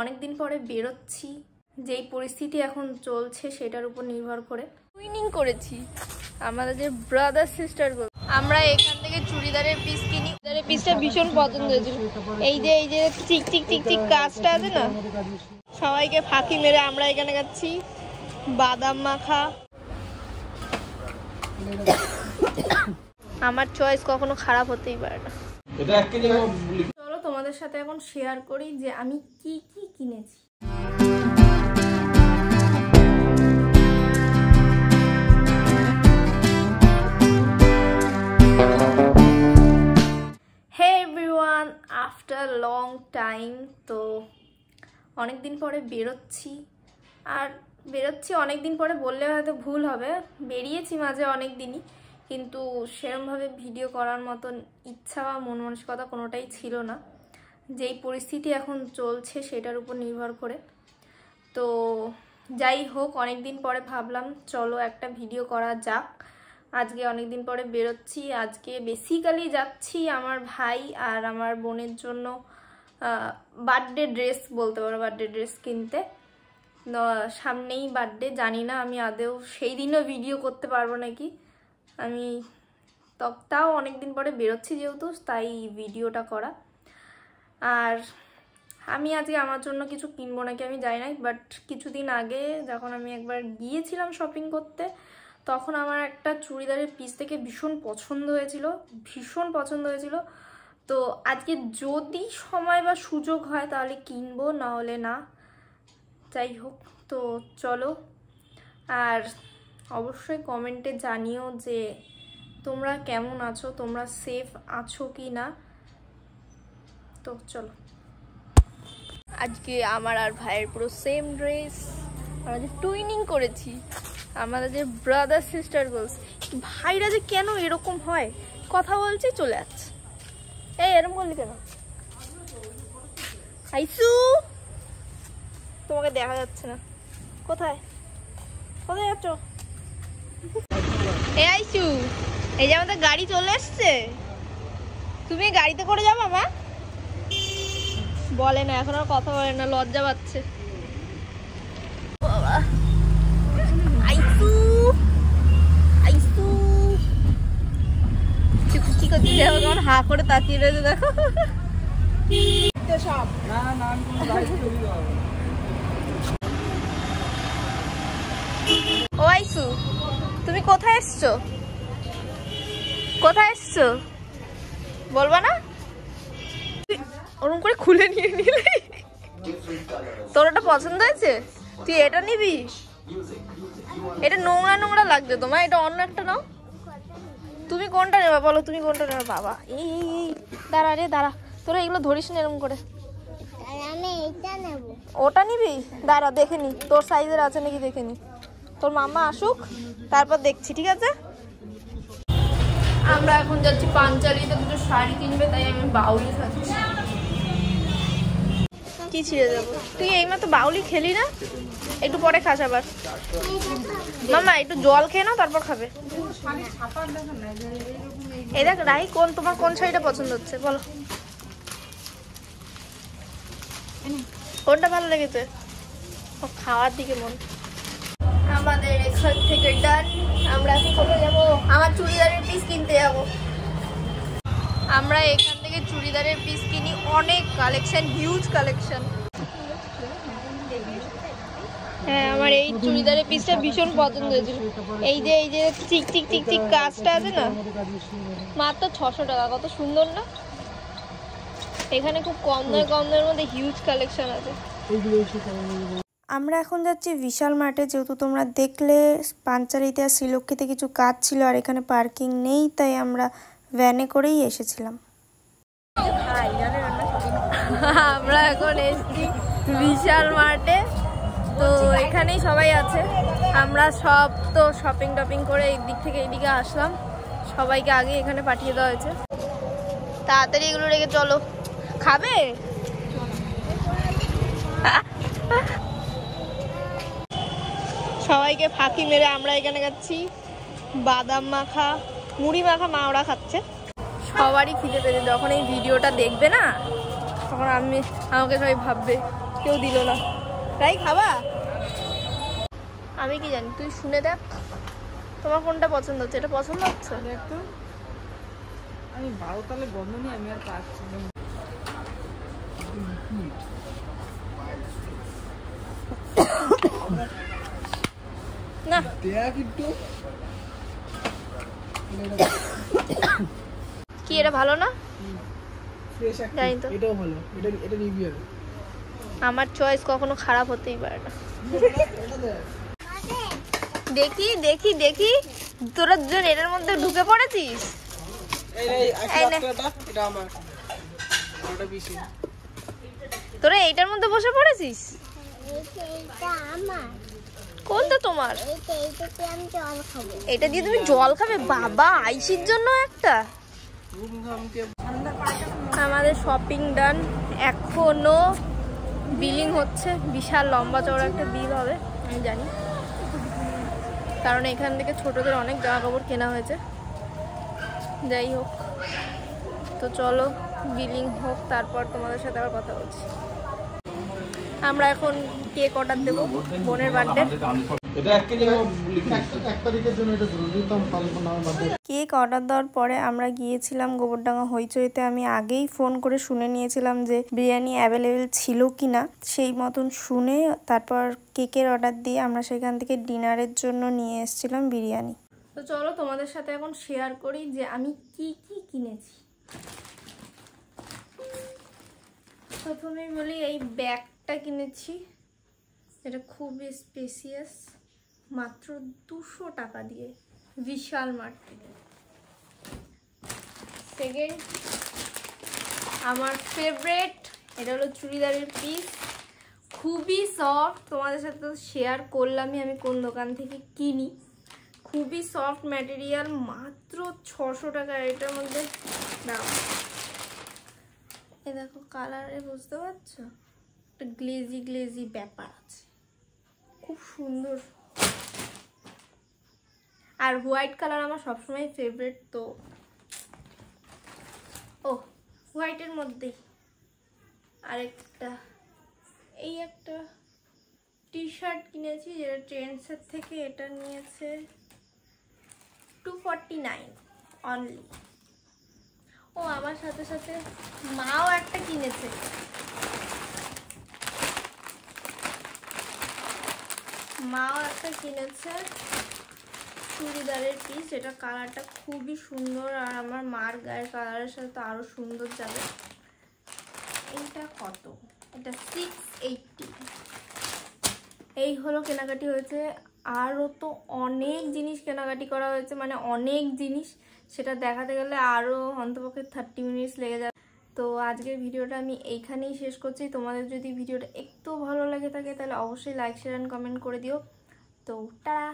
অনেকদিন পরে বেরোচ্ছি, যেই পরিস্থিতি এখন চলছে সেটার উপর নির্ভর করে টুইনিং করেছি আমাদের ব্রাদার সিস্টার গুলো। আমরা এখান থেকে চুড়িদারের পিস কিনি, চুড়িদারের পিসটা ভীষণ পছন্দ হয়েছিল। এই যে চিক চিক চিক চিক কাজটা আছে না, সবাইকে ফাঁকি মেরে আমরা এখানে যাচ্ছি বাদাম মাখা। আমার চয়েস কখনো খারাপ হতেই পারে না। চলো তোমাদের সাথে এখন শেয়ার করি যে আমি কি কি কিনেছি। Hey everyone, after long time তো অনেকদিন পরে বেরোচ্ছি। আর অনেকদিন পরে বললে হয়তো ভুল হবে, বেরিয়েছি মাঝে অনেক দিনই, কিন্তু সেরমভাবে ভিডিও করার মতন ইচ্ছা বা মন মানসিকতা কোনোটাই ছিল না, যেই পরিস্থিতি এখন চলছে সেটার উপর নির্ভর করে। তো যাই হোক, অনেকদিন পরে ভাবলাম চলো একটা ভিডিও করা যাক। আজকে অনেকদিন পরে বেরোচ্ছি। আজকে বেসিক্যালি যাচ্ছি আমার ভাই আর আমার বোনের জন্য বার্থডে ড্রেস বলতে পারো, বার্থডে ড্রেস কিনতে। সামনেই বার্থডে, জানি না আমি আদেও সেই দিনও ভিডিও করতে পারবো নাকি। আমি তাও অনেকদিন পরে বেরোচ্ছি যেহেতু, তাই ভিডিওটা করা। আর আমি আজকে আমার জন্য কিছু কিনবো নাকি আমি জানি না, বাট কিছুদিন আগে যখন আমি একবার গিয়েছিলাম শপিং করতে, তখন আমার একটা চুড়িদারের পিস থেকে ভীষণ পছন্দ হয়েছিল। তো আজকে যদি সময় বা সুযোগ হয় তাহলে কিনবো, না হলে না। যাই হোক, তো চলো। আর অবশ্যই কমেন্টে জানিও যে তোমরা কেমন আছো, তোমরা সেফ আছো কি না। তো চলো, আজকে আমার আর ভাইয়ের পুরো সেম ড্রেস, আমরা যে টুইনিং করেছি আমাদের যে ব্রাদার সিস্টার গার্লস। ভাইরা যে কেন এরকম হয়, কথা বলছি চলে যাচ্ছে। এই এরকম করলি কেন? আইসু, তোমাকে দেখা যাচ্ছে না, কোথায় যাচ্ছ? এ আইসু, এই যে আমাদের গাড়ি চলে এসছে, তুমি গাড়িতে করে যাবো? মা বলে না, এখন আর কথা বলে না, লজ্জা পাচ্ছে। বাবা, আইসু কি করছি দেখো, কেমন হা করে তাকিয়ে রয়েছে দেখো। ও আইসু, তুমি কোথায় এসছো বলবা না? ওরকম করে খুলে নিয়ে নিলে। তোর ওটা পছন্দ হয়েছে, তুই এটা নিবি? এটা নোংরা লাগছে তোমার, এটা অন্য একটা নাও। তুমি কোনটা নেবে বলো, তুমি কোনটা নেবে? বাবা এই দাঁড়া, তোরা এগুলো ধরিস না এরকম করে। ওটা নিবি? দাঁড়া দেখে নি তোর সাইজের আছে নাকি, দেখে নি। তোর মামা আসুক তারপর দেখছি, ঠিক আছে? আমরা এখন যাচ্ছি পাঞ্চালিতে, দুটো শাড়ি কিনবে, তাই আমি বাউলি খাচ্ছি। কি ছিঁড়ে যাবো? তুই এইমাত্র বাউলি খেলি না, একটু পরে খাস আবার। মামা একটু জল খেয়ে নাও, তারপর খাবে। এই দেখ রাই, তোমার কোন শাড়িটা পছন্দ হচ্ছে বলো, কোনটা ভালো লেগেছে? খাওয়ার দিকে মন। আমাদের এখান থেকে ডান, আমরা এখন কোথায় যাবো? আমার চুড়িদারের পিস কিনতে যাবো। আমরা এখান থেকে চুড়িদারের পিস কিনি, অনেক কালেকশন, হিউজ কালেকশন। হ্যাঁ, আমার এই চুড়িদারের পিসটা ভীষণ পছন্দ হয়েছিল। এই যে চিক চিক চিক চিক কাজটা আছে না, মাত্র 600 টাকা। কত সুন্দর না? এখানে খুব কম দামের মধ্যে হিউজ কালেকশন আছে। আমরা এখন যাচ্ছি বিশাল মার্টে, যেহেতু তোমরা দেখলে পাঞ্চালিতে আর শ্রীলক্ষ্মীতে কিছু কাজ ছিল আর এখানে পার্কিং নেই, তাই আমরা ভ্যানে করেই এসেছিলাম। আমরা এখন এসেছি বিশাল মার্টে, তো এখানেই সবাই আছে। আমরা সব তো শপিং করে এই দিক থেকে এইদিকে আসলাম, সবাইকে আগে এখানে পাঠিয়ে দেওয়া হয়েছে। তাড়াতাড়ি এগুলো রেখে চলো। খাবে? সবাইকে ফাঁকি মেরে আমরা এখানে যাচ্ছি বাদাম মাখা, মুড়ি মাখা। মা ওরা খাচ্ছে, সবারই খিদে পেয়েছে। যখন এই ভিডিওটা দেখবে না, তখন আমাকে সবাই ভাববে কেউ দিল না। তাই খাবা? আমি কি জানি, তুই শুনে দেখ তোমার কোনটা পছন্দ হচ্ছে। এটা পছন্দ হচ্ছে? দেখতো আমি 12 তালে গন্ধ নিয়ে আমি আর পাচ্ছি না। কি এটা ভালো না? জানি তো, এটাও ভালো, এটা রিভিউ। আমার চয়েস কখনো খারাপ হতেই পারে না। দেখি দেখি দেখি, তোরা দুজন এটার মধ্যে ঢুকে পড়েছিস। তোরা এইটার মধ্যে বসে পড়েছিস? কোনটা তোমার? এটা দিয়ে তুমি জল খাবে? বাবা, আইসির জন্য একটা। আমাদের শপিং ডান, এখনো বিলিং হচ্ছে। বিশাল লম্বা চওড়া একটা বিল হবে আমি জানি, কারণ এখান থেকে ছোটদের অনেক জামা কাপড় কেনা হয়েছে। যাই হোক, তো চলো বিলিং হোক, তারপর তোমাদের সাথে আবার কথা বলছি। আমরা এখন কেক অর্ডার দেবো বোনের বার্থডে। কেক অর্ডার দেওয়ার পরে আমরা গিয়েছিলাম গোবরডাঙ্গা হইচইতে। আমি আগেই ফোন করে শুনে নিয়েছিলাম যে বিরিয়ানি অ্যাভেলেবেল ছিল কি না, সেই মতন শুনে তারপর কেকের অর্ডার দিয়ে আমরা সেখান থেকে ডিনারের জন্য নিয়ে এসেছিলাম বিরিয়ানি। তো চলো তোমাদের সাথে এখন শেয়ার করি যে আমি কি কি কিনেছি। প্রথমেই বলি, এই ব্যাগটা কিনেছি, এটা খুবই স্পেসিয়াস, মাত্র 200 টাকা দিয়ে, বিশাল মার্ট থেকে। সেকেন্ড, আমার ফেভারিট, এটা হলো চুড়িদারের পিস, খুবই সফট। তোমাদের সাথে তো শেয়ার করলামই আমি কোন দোকান থেকে কিনি। খুবই সফট ম্যাটেরিয়াল, মাত্র 600 টাকা। এটার মধ্যে দাম, এ দেখো কালারে বুঝতে পারছো, একটা গ্লেজি গ্লেজি ব্যাপার আছে, খুব সুন্দর। আর হোয়াইট কালার আমার সবসময় ফেভারিট। তো ও হোয়াইটের মধ্যেই আরেকটা, এই একটা টি শার্ট কিনেছি যেটা ট্রেন্ডসের থেকে। এটা নিয়েছে 249 অনলি। ও আমার সাথে সাথে মাও একটা কিনেছে। মাও একটা কিনেছে চুড়িদারের পিস, এটা কালারটা খুবই সুন্দর, আর আমার মার গায়ের কালারের সাথে তো আরো সুন্দর যাবে। এইটা কত? এটা 680। এই হলো কেনাকাটি হয়েছে। আরও তো অনেক জিনিস কেনাকাটি করা হয়েছে, মানে অনেক জিনিস, সেটা দেখাতে গেলে আরও অন্তপক্ষে 30 মিনিটস লেগে যাবে। তো আজকের ভিডিওটা আমি এইখানেই শেষ করছি। তোমাদের যদি ভিডিওটা একটু ভালো লাগে থাকে তাহলে অবশ্যই লাইক শেয়ার অ্যান্ড কমেন্ট করে দিও। তো টাটা।